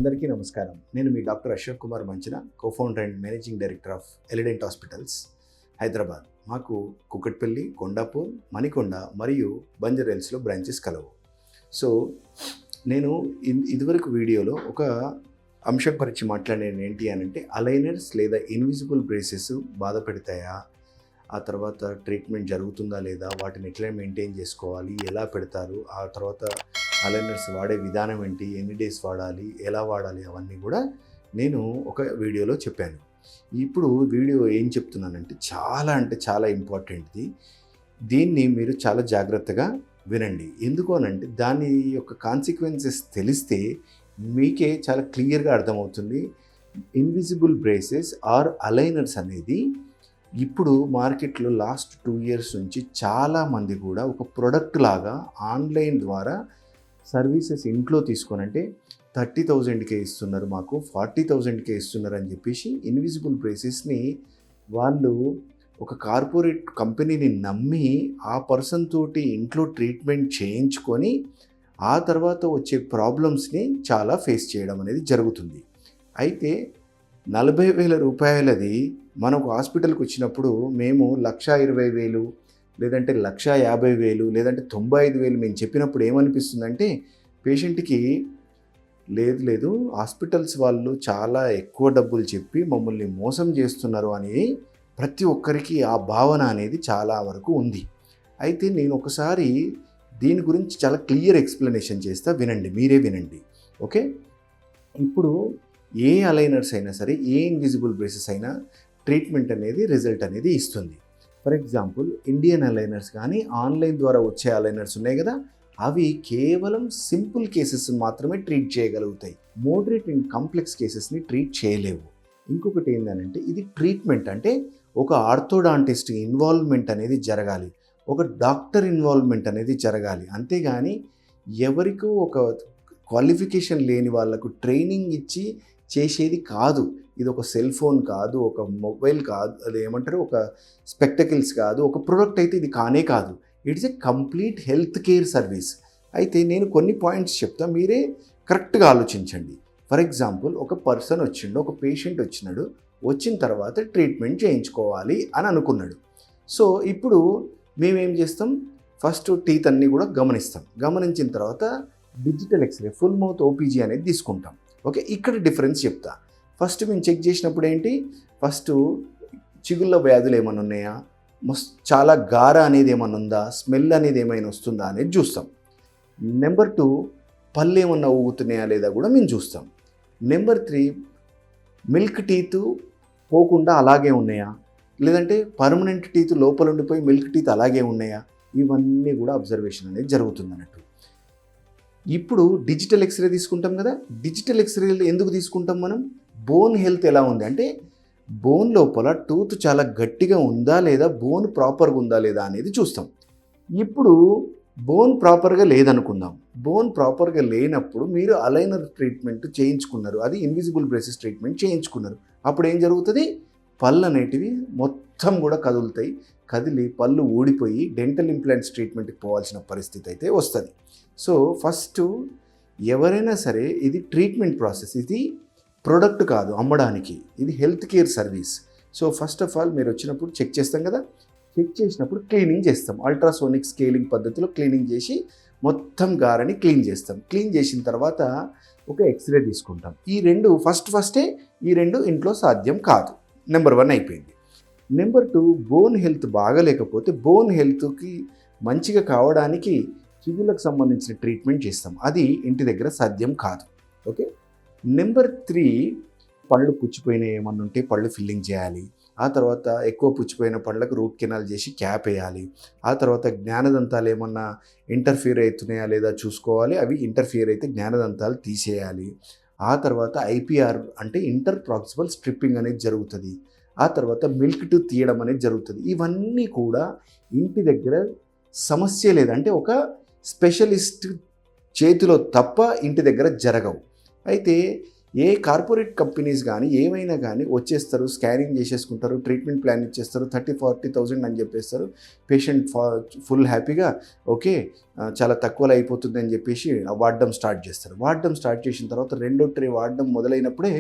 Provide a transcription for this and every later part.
అందరికీ నమస్కారం. నేను మీ doctor Ashok Kumar Manchina, co-founder and managing director of Elident hospitals, Hyderabad. మాకు కుకట్పల్లి, కొండాపూర్, మణికొండ మరియు బంజారాహిల్స్లో బ్రాంచెస్ కలవు. సో నేను ఇదివరకు వీడియోలో ఒక అంశం గురించి మాట్లాడేది ఏంటి అని అంటే, అలైనర్స్ లేదా ఇన్విజిబుల్ బ్రేసెస్ బాధ పెడతాయా, ఆ తర్వాత ట్రీట్మెంట్ జరుగుతుందా లేదా, వాటిని ఎట్లా మెయింటైన్ చేసుకోవాలి, ఎలా పెడతారు, ఆ తర్వాత అలైనర్స్ వాడే విధానం ఏంటి, ఎన్ని డేస్ వాడాలి, ఎలా వాడాలి, అవన్నీ కూడా నేను ఒక వీడియోలో చెప్పాను. ఇప్పుడు వీడియో ఏం చెప్తున్నానంటే చాలా ఇంపార్టెంట్ది. దీన్ని మీరు చాలా జాగ్రత్తగా వినండి. ఎందుకు అనంటే దాని యొక్క కాన్సిక్వెన్సెస్ తెలిస్తే మీకే చాలా క్లియర్గా అర్థమవుతుంది. ఇన్విజిబుల్ బ్రేసెస్ ఆర్ అలైనర్స్ అనేది ఇప్పుడు మార్కెట్లో లాస్ట్ 2 years నుంచి చాలామంది కూడా ఒక ప్రొడక్ట్ లాగా ఆన్లైన్ ద్వారా సర్వీసెస్ ఇంట్లో తీసుకొని, అంటే 30,000కే ఇస్తున్నారు, మాకు 40,000కే ఇస్తున్నారు అని చెప్పేసి ఇన్విజిబుల్ బ్రేసెస్ని వాళ్ళు ఒక కార్పొరేట్ కంపెనీని నమ్మి ఆ పర్సన్ తోటి ఇంట్లో ట్రీట్మెంట్ చేయించుకొని ఆ తర్వాత వచ్చే ప్రాబ్లమ్స్ని చాలా ఫేస్ చేయడం అనేది జరుగుతుంది. అయితే 40,000 రూపాయలది మనకు హాస్పిటల్కి వచ్చినప్పుడు మేము 1,20,000 లేదంటే 1,50,000 లేదంటే 95,000 మేము చెప్పినప్పుడు ఏమనిపిస్తుందంటే పేషెంట్కి లేదు హాస్పిటల్స్ వాళ్ళు చాలా ఎక్కువ డబ్బులు చెప్పి మమ్మల్ని మోసం చేస్తున్నారు అని ప్రతి ఒక్కరికి ఆ భావన అనేది చాలా వరకు ఉంది. అయితే నేను ఒకసారి దీని గురించి చాలా క్లియర్ ఎక్స్ప్లెనేషన్ చేస్తా, వినండి, మీరే వినండి. ఓకే, ఇప్పుడు ఏ అలైనర్స్ అయినా సరే, ఏ ఇన్విజిబుల్ బ్రేసెస్ అయినా ట్రీట్మెంట్ అనేది రిజల్ట్ అనేది ఇస్తుంది. ఫర్ ఎగ్జాంపుల్ ఇండియన్ అలైనర్స్ కానీ ఆన్లైన్ ద్వారా వచ్చే అలైనర్స్ ఉన్నాయి కదా, అవి కేవలం సింపుల్ కేసెస్ మాత్రమే ట్రీట్ చేయగలుగుతాయి. మోడరేట్ అండ్ కాంప్లెక్స్ కేసెస్ని ట్రీట్ చేయలేవు. ఇంకొకటి ఏంటంటే, ఇది ట్రీట్మెంట్ అంటే ఒక ఆర్థోడాంటిస్ట్ ఇన్వాల్వ్మెంట్ అనేది జరగాలి, ఒక డాక్టర్ ఇన్వాల్వ్మెంట్ అనేది జరగాలి. అంతేగాని ఎవరికో ఒక క్వాలిఫికేషన్ లేని వాళ్ళకు ట్రైనింగ్ ఇచ్చి చేసేది కాదు. ఇది ఒక సెల్ ఫోన్ కాదు, ఒక మొబైల్ కాదు, అది ఏమంటారు, ఒక స్పెక్టకిల్స్ కాదు, ఒక ప్రోడక్ట్ అయితే ఇది కానే కాదు. It's a complete health care service. అయితే నేను కొన్ని పాయింట్స్ చెప్తా, మీరే కరెక్ట్గా ఆలోచించండి. ఫర్ ఎగ్జాంపుల్ ఒక పర్సన్ వచ్చిండు, ఒక పేషెంట్ వచ్చినాడు, వచ్చిన తర్వాత ట్రీట్మెంట్ చేయించుకోవాలి అని అనుకున్నాడు. సో ఇప్పుడు మేమేం చేస్తాం, ఫస్ట్ టీత్ అన్నీ కూడా గమనించిన తర్వాత digital x-ray, full mouth OPG అనేది తీసుకుంటాం. ఓకే, ఇక్కడ డిఫరెన్స్ చెప్తా. ఫస్ట్ మేము చెక్ చేసినప్పుడు ఏంటి, ఫస్ట్ చిగుళ్ళ వ్యాధులు ఏమైనా ఉన్నాయా, చాలా గార అనేది ఏమైనా ఉందా, స్మెల్ అనేది ఏమైనా వస్తుందా అనేది చూస్తాం. నెంబర్ 2, పళ్ళు ఏమన్నా ఊగుతున్నాయా లేదా కూడా మేము చూస్తాం. నెంబర్ 3, మిల్క్ టీత్ పోకుండా అలాగే ఉన్నాయా, లేదంటే పర్మనెంట్ టీత్ లోపల ఉండిపోయి మిల్క్ టీత్ అలాగే ఉన్నాయా, ఇవన్నీ కూడా అబ్జర్వేషన్ అనేది జరుగుతుంది అన్నట్టు. ఇప్పుడు డిజిటల్ ఎక్స్రే తీసుకుంటాం కదా, డిజిటల్ ఎక్స్రేలు ఎందుకు తీసుకుంటాం మనం, బోన్ హెల్త్ ఎలా ఉంది అంటే బోన్ లోపల టూత్ చాలా గట్టిగా ఉందా లేదా, బోన్ ప్రాపర్గా ఉందా లేదా అనేది చూస్తాం. ఇప్పుడు బోన్ ప్రాపర్గా లేదనుకుందాం, బోన్ ప్రాపర్గా లేనప్పుడు మీరు అలైనర్ ట్రీట్మెంట్ చేయించుకున్నారు, అది ఇన్విజిబుల్ బ్రేసెస్ ట్రీట్మెంట్ చేయించుకున్నారు. అప్పుడు ఏం జరుగుతుంది, పళ్ళు అనేటివి మొత్తం కూడా కదులుతాయి, కదిలి పళ్ళు ఊడిపోయి డెంటల్ ఇంప్లాంట్స్ ట్రీట్మెంట్కి పోవాల్సిన పరిస్థితి అయితే వస్తుంది. సో ఫస్ట్ ఎవరైనా సరే, ఇది ట్రీట్మెంట్ ప్రాసెస్, ఇది ప్రొడక్ట్ కాదు అమ్మడానికి, ఇది health care service. So first of all మీరు వచ్చినప్పుడు చెక్ చేస్తాం కదా, చెక్ చేసినప్పుడు క్లీనింగ్ చేస్తాం, అల్ట్రాసోనిక్ స్కేలింగ్ పద్ధతిలో క్లీనింగ్ చేసి మొత్తం గారని క్లీన్ చేస్తాం. క్లీన్ చేసిన తర్వాత ఒక ఎక్స్రే తీసుకుంటాం. ఈ రెండు ఫస్టే ఈ రెండు ఇంట్లో సాధ్యం కాదు. నెంబర్ 1 అయిపోయింది. నెంబర్ 2, బోన్ హెల్త్ బాగలేకపోతే బోన్ హెల్త్కి మంచిగా కావడానికి చిగుళ్ళకు సంబంధించిన ట్రీట్మెంట్ చేస్తాం, అది ఇంటి దగ్గర సాధ్యం కాదు. ఓకే, నెంబర్ 3, పళ్ళు పుచ్చిపోయిన ఏమన్నా ఉంటే పళ్ళు ఫిల్లింగ్ చేయాలి. ఆ తర్వాత ఎక్కువ పుచ్చిపోయిన పళ్ళకు రూట్ కెనాల్ చేసి క్యాప్ వేయాలి. ఆ తర్వాత జ్ఞానదంతాలు ఏమన్నా ఇంటర్ఫియర్ అవుతున్నాయా లేదా చూసుకోవాలి, అవి ఇంటర్ఫియర్ అయితే జ్ఞానదంతాలు తీసేయాలి. ఆ తర్వాత ఐపీఆర్ అంటే ఇంటర్ ప్రాక్సిమల్ స్ట్రిప్పింగ్ అనేది జరుగుతుంది. ఆ తర్వాత మిల్క్ టూత్ తీయడం అనేది జరుగుతుంది. ఇవన్నీ కూడా ఇంటి దగ్గర సమస్య లేదంటే ఒక స్పెషలిస్ట్ చేతిలో తప్ప ఇంటి దగ్గర జరగవు. అయితే ఏ కార్పొరేట్ కంపెనీస్ కానీ ఏమైనా కానీ వచ్చేస్తారు, స్కానింగ్ చేసేసుకుంటారు, ట్రీట్మెంట్ ప్లాన్ ఇచ్చేస్తారు, 30,000-40,000 అని చెప్పేస్తారు. పేషెంట్ ఫుల్ హ్యాపీగా ఓకే చాలా తక్కువలో అయిపోతుంది అని చెప్పేసి వాడడం స్టార్ట్ చేస్తారు. వాడడం స్టార్ట్ చేసిన తర్వాత రెండో ట్రే వాడడం మొదలైనప్పుడే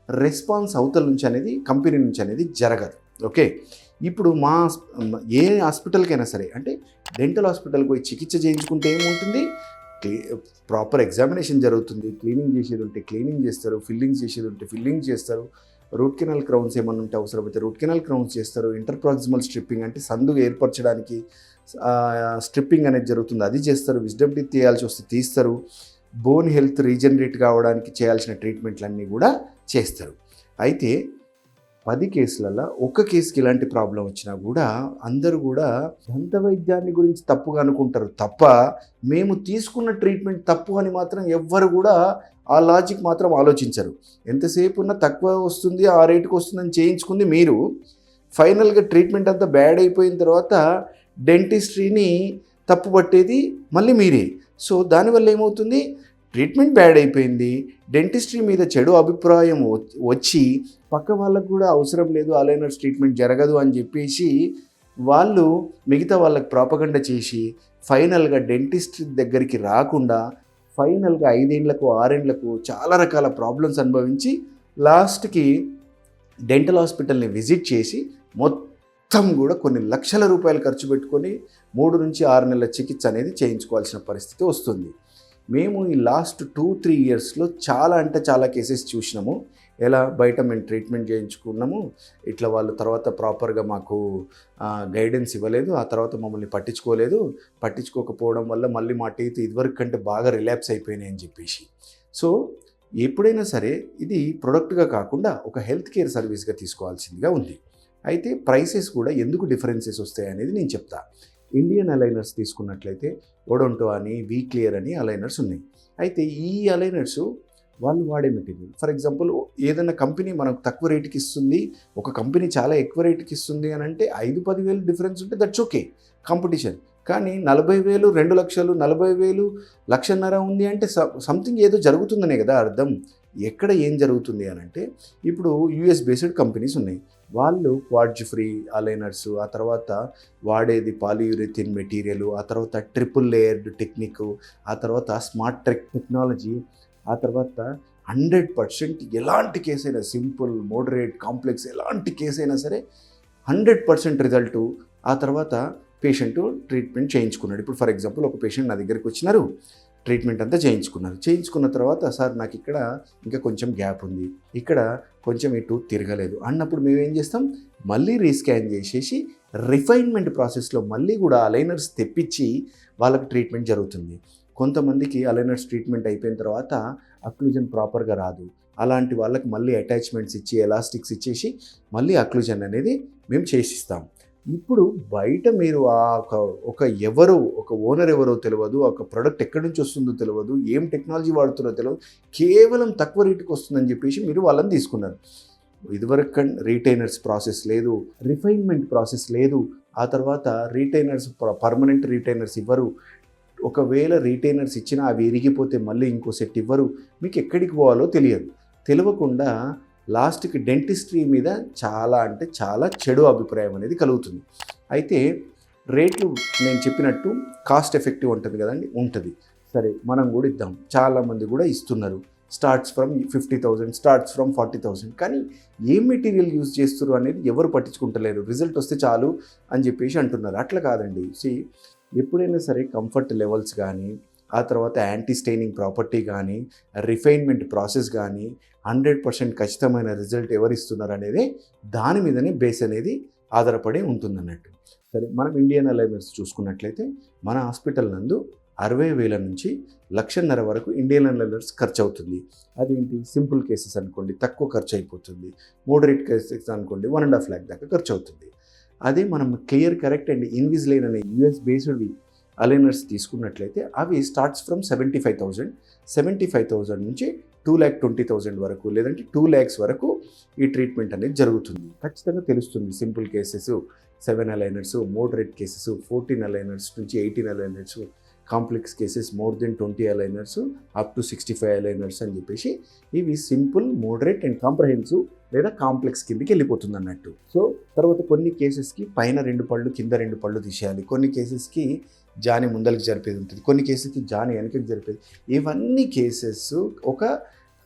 రెస్పాన్స్ అవతల నుంచి అనేది కంపెనీ నుంచి అనేది జరగదు. ఓకే, ఇప్పుడు ఏ హాస్పిటల్కైనా సరే, అంటే డెంటల్ హాస్పిటల్కి పోయి చికిత్స చేయించుకుంటే ఏముంటుంది, ప్రాపర్ ఎగ్జామినేషన్ జరుగుతుంది, క్లీనింగ్ చేసేది ఉంటే క్లీనింగ్ చేస్తారు, ఫిల్లింగ్స్ చేసేది ఉంటే ఫిల్లింగ్ చేస్తారు, రూట్ కెనాల్ క్రౌన్స్ ఏమన్నా ఉంటే అవసరమైతే రూట్ కెనాల్ క్రౌన్స్ చేస్తారు, ఇంటర్ప్రాక్సిమల్ స్ట్రిప్పింగ్ అంటే సందు ఏర్పరచడానికి స్ట్రిప్పింగ్ అనేది జరుగుతుంది, అది చేస్తారు, విజ్డమ్ టీత్ తీయాల్సి వస్తే తీస్తారు, బోన్ హెల్త్ రీజనరేట్ కావడానికి చేయాల్సిన ట్రీట్మెంట్లన్నీ కూడా చేస్తారు. అయితే 10 కేసులలో ఒక కేసుకి ఇలాంటి ప్రాబ్లం వచ్చినా కూడా అందరూ కూడా దంత వైద్యాన్ని గురించి తప్పుగా అనుకుంటారు తప్ప మేము తీసుకున్న ట్రీట్మెంట్ తప్పు అని మాత్రం ఎవ్వరు కూడా ఆ లాజిక్ మాత్రం ఆలోచించరు. ఎంతసేపు ఉన్నా తక్కువ వస్తుంది, ఆ రేటుకి వస్తుందని చేయించుకుంది మీరు, ఫైనల్గా ట్రీట్మెంట్ అంతా బ్యాడ్ అయిపోయిన తర్వాత డెంటిస్ట్రీని తప్పుపట్టేది మళ్ళీ మీరే. సో దానివల్ల ఏమవుతుంది, ట్రీట్మెంట్ బ్యాడ్ అయిపోయింది, డెంటిస్ట్రీ మీద చెడు అభిప్రాయం వచ్చి పక్క వాళ్ళకు కూడా అవసరం లేదు, అలైనర్స్ ట్రీట్మెంట్ జరగదు అని చెప్పేసి వాళ్ళు మిగతా వాళ్ళకి ప్రాపగండ చేసి ఫైనల్గా డెంటిస్ట్ దగ్గరికి రాకుండా ఫైనల్గా 5 ఏళ్లకు 6 ఏళ్లకు చాలా రకాల ప్రాబ్లమ్స్ అనుభవించి లాస్ట్కి డెంటల్ హాస్పిటల్ని విజిట్ చేసి మొత్తం కూడా కొన్ని లక్షల రూపాయలు ఖర్చు పెట్టుకొని 3 నుంచి 6 నెలల చికిత్స అనేది చేయించుకోవాల్సిన పరిస్థితి వస్తుంది. మేము ఈ లాస్ట్ 2-3 ఇయర్స్లో చాలా అంటే చాలా కేసెస్ చూసినాము. ఎలా బయట మేము ట్రీట్మెంట్ చేయించుకున్నాము, ఇట్లా వాళ్ళు తర్వాత ప్రాపర్గా మాకు గైడెన్స్ ఇవ్వలేదు, ఆ తర్వాత మమ్మల్ని పట్టించుకోకపోవడం వల్ల మళ్ళీ మా టీత్ ఇదివరకు కంటే బాగా రిలాప్స్ అయిపోయినాయి అని చెప్పేసి. సో ఎప్పుడైనా సరే ఇది ప్రొడక్ట్గా కాకుండా ఒక హెల్త్ కేర్ సర్వీస్గా తీసుకోవాల్సిందిగా ఉంది. అయితే ప్రైసెస్ కూడా ఎందుకు డిఫరెన్సెస్ వస్తాయి అనేది నేను చెప్తా. ఇండియన్ అలైనర్స్ తీసుకున్నట్లయితే ఓడొంటో అని, వీ క్లియర్ అని అలైనర్స్ ఉన్నాయి. అయితే ఈ అలైనర్స్ వాళ్ళు వాడే మెటీరియల్, ఫర్ ఎగ్జాంపుల్ ఏదైనా కంపెనీ మనకు తక్కువ రేటుకి ఇస్తుంది, ఒక కంపెనీ చాలా ఎక్కువ రేటుకి ఇస్తుంది అని అంటే 5-10 వేలు డిఫరెన్స్ ఉంటే దట్స్ ఓకే, కాంపిటీషన్. కానీ 40,000, 2 లక్షలు, 40,000, 1,50,000 ఉంది అంటే సంథింగ్ ఏదో జరుగుతుందనే కదా అర్థం. ఎక్కడ ఏం జరుగుతుంది అని అంటే ఇప్పుడు యూఎస్ బేస్డ్ కంపెనీస్ ఉన్నాయి, వాళ్ళు క్వార్ట్జ్ ఫ్రీ అలైనర్స్, ఆ తర్వాత వాడేది పాలియూరిథిన్ మెటీరియల్, ఆ తర్వాత ట్రిపుల్ లేయర్డ్ టెక్నిక్, ఆ తర్వాత స్మార్ట్ టెక్నాలజీ, ఆ తర్వాత 100% ఎలాంటి కేసైనా సింపుల్, మోడరేట్, కాంప్లెక్స్ ఎలాంటి కేసైనా సరే 100% రిజల్టు. ఆ తర్వాత పేషెంట్ ట్రీట్మెంట్ చేయించుకున్నాడు. ఇప్పుడు ఫర్ ఎగ్జాంపుల్ ఒక పేషెంట్ నా దగ్గరికి వచ్చినారు, ట్రీట్మెంట్ అంతా చేయించుకున్న తర్వాత సార్ నాకు ఇక్కడ ఇంకా కొంచెం గ్యాప్ ఉంది, ఇక్కడ కొంచెం ఈ టూత్ తిరగలేదు అన్నప్పుడు మేము ఏం చేస్తాం, మళ్ళీ రీస్కాన్ చేసేసి రిఫైన్మెంట్ ప్రాసెస్లో మళ్ళీ కూడా అలైనర్స్ తెప్పించి వాళ్ళకి ట్రీట్మెంట్ జరుగుతుంది. కొంతమందికి అలైనర్స్ ట్రీట్మెంట్ అయిపోయిన తర్వాత అక్లూజన్ ప్రాపర్గా రాదు, అలాంటి వాళ్ళకి మళ్ళీ అటాచ్మెంట్స్ ఇచ్చి ఎలాస్టిక్స్ ఇచ్చేసి మళ్ళీ అక్లూజన్ అనేది మేము చేసిస్తాం. ఇప్పుడు బయట మీరు ఒక ఓనర్ ఎవరో తెలియదు, ఒక ప్రోడక్ట్ ఎక్కడి నుంచి వస్తుందో తెలియదు, ఏం టెక్నాలజీ వాడుతున్నారో తెలియదు, కేవలం తక్కువ రేటుకి వస్తుందని చెప్పేసి మీరు వాళ్ళని తీసుకున్నారు. ఇదివరకు రీటైనర్స్ ప్రాసెస్ లేదు, రిఫైన్మెంట్ ప్రాసెస్ లేదు, ఆ తర్వాత రీటైనర్స్ పర్మనెంట్ రీటైనర్స్ ఇవ్వరు, ఒకవేళ రీటైనర్స్ ఇచ్చినా అవి విరిగిపోతే మళ్ళీ ఇంకో సెట్ ఇవ్వరు, మీకు ఎక్కడికి పోవాలో తెలియకుండా లాస్ట్కి డెంటిస్ట్రీ మీద చాలా అంటే చాలా చెడు అభిప్రాయం అనేది కలుగుతుంది. అయితే రేట్లు నేను చెప్పినట్టు కాస్ట్ ఎఫెక్టివ్ ఉంటుంది కదండి, ఉంటుంది. సరే మనం కూడా ఇద్దాం, చాలామంది కూడా ఇస్తున్నారు, స్టార్ట్స్ ఫ్రమ్ 50,000, స్టార్ట్స్ ఫ్రమ్ 40,000. కానీ ఏం మెటీరియల్ యూజ్ చేస్తారు అనేది ఎవరు పట్టించుకుంటలేరు, రిజల్ట్ వస్తే చాలు అని చెప్పేసి అంటున్నారు. అట్లా కాదండి. ఎప్పుడైనా సరే కంఫర్ట్ లెవెల్స్ కానీ, ఆ తర్వాత యాంటీ స్టెయినింగ్ ప్రాపర్టీ కానీ, రిఫైన్మెంట్ ప్రాసెస్ కానీ 100% ఖచ్చితమైన రిజల్ట్ ఎవరు ఇస్తున్నారు అనేది దాని మీదనే బేస్ అనేది ఆధారపడి ఉంటుందన్నట్టు. సరే మనం ఇండియన్ అలైనర్స్ చూసుకున్నట్లయితే మన హాస్పిటల్ నందు 60,000 నుంచి 1,50,000 వరకు ఇండియన్ అలైనర్స్ ఖర్చు అవుతుంది. అదేంటి, సింపుల్ కేసెస్ అనుకోండి తక్కువ ఖర్చు అయిపోతుంది, మోడరేట్ కేసెస్ అనుకోండి 1.5 lakh దాకా ఖర్చు అవుతుంది. అదే మనం క్లియర్, కరెక్ట్ అండ్ ఇన్విజిలైన్ అనే యూఎస్ బేస్డ్ అలైనర్స్ తీసుకున్నట్లయితే అవి స్టార్ట్స్ ఫ్రమ్ 75,000 నుంచి 2,20,000 వరకు, లేదంటే 2 lakhs వరకు ఈ ట్రీట్మెంట్ అనేది జరుగుతుంది. ఖచ్చితంగా తెలుస్తుంది. Simple cases 7 aligners, moderate cases 14 aligners నుంచి 18 aligners, complex cases more than 20 aligners up to 65 aligners అని చెప్పేసి ఇవి సింపుల్, మోడరేట్ అండ్ కాంప్రహెన్సివ్ లేదా కాంప్లెక్స్ కిందకి వెళ్ళిపోతుంది అన్నట్టు. సో తర్వాత కొన్ని కేసెస్కి పైన 2 పళ్ళు కింద 2 పళ్ళు తీసేయాలి, కొన్ని కేసెస్కి జాని ముందరికి జరిపేది ఉంటుంది, కొన్ని కేసెస్కి జాని వెనకకి జరిపేది. ఇవన్నీ కేసెస్ ఒక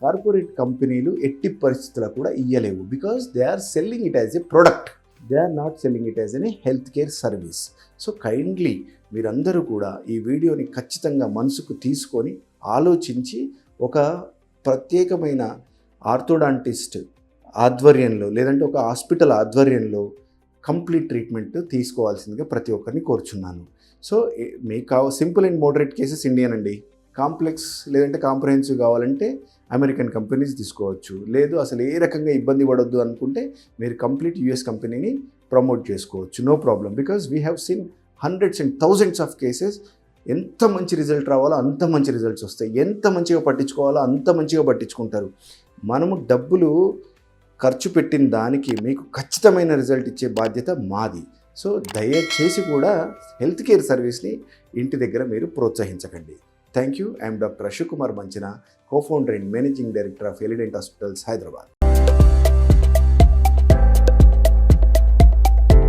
కార్పొరేట్ కంపెనీలు ఎట్టి పరిస్థితుల్లో కూడా ఇయ్యలేవు. Because they are selling it as a product, they are not selling it as a health care service. So kindly మీరందరూ కూడా ఈ వీడియోని ఖచ్చితంగా మనసుకు తీసుకొని ఆలోచించి ఒక ప్రత్యేకమైన ఆర్థోడాంటిస్ట్ ఆధ్వర్యంలో లేదంటే ఒక హాస్పిటల్ ఆధ్వర్యంలో కంప్లీట్ ట్రీట్మెంట్ తీసుకోవాల్సిందిగా ప్రతి ఒక్కరిని కోరుచున్నాను. సో మీకు simple and moderate cases Indian అండి, కాంప్లెక్స్ లేదంటే కాంప్రహెన్సివ్ కావాలంటే అమెరికన్ కంపెనీస్ తీసుకోవచ్చు. లేదు అసలు ఏ రకంగా ఇబ్బంది పడొద్దు అనుకుంటే మీరు కంప్లీట్ యూఎస్ కంపెనీని ప్రమోట్ చేసుకోవచ్చు, no problem. Because we have seen hundreds and thousands of cases. ఎంత మంచి రిజల్ట్ రావాలో అంత మంచి రిజల్ట్స్ వస్తాయి, ఎంత మంచిగా పట్టించుకోవాలో అంత మంచిగా పట్టించుకుంటారు. మనము డబ్బులు ఖర్చు పెట్టిన దానికి మీకు ఖచ్చితమైన రిజల్ట్ ఇచ్చే బాధ్యత మాది. సో దయచేసి కూడా హెల్త్ కేర్ సర్వీస్ని ఇంటి దగ్గర మీరు ప్రోత్సహించకండి. Thank you. I'm doctor Ashok Kumar Manchina, co-founder and managing director of Elident Hospitals, Hyderabad.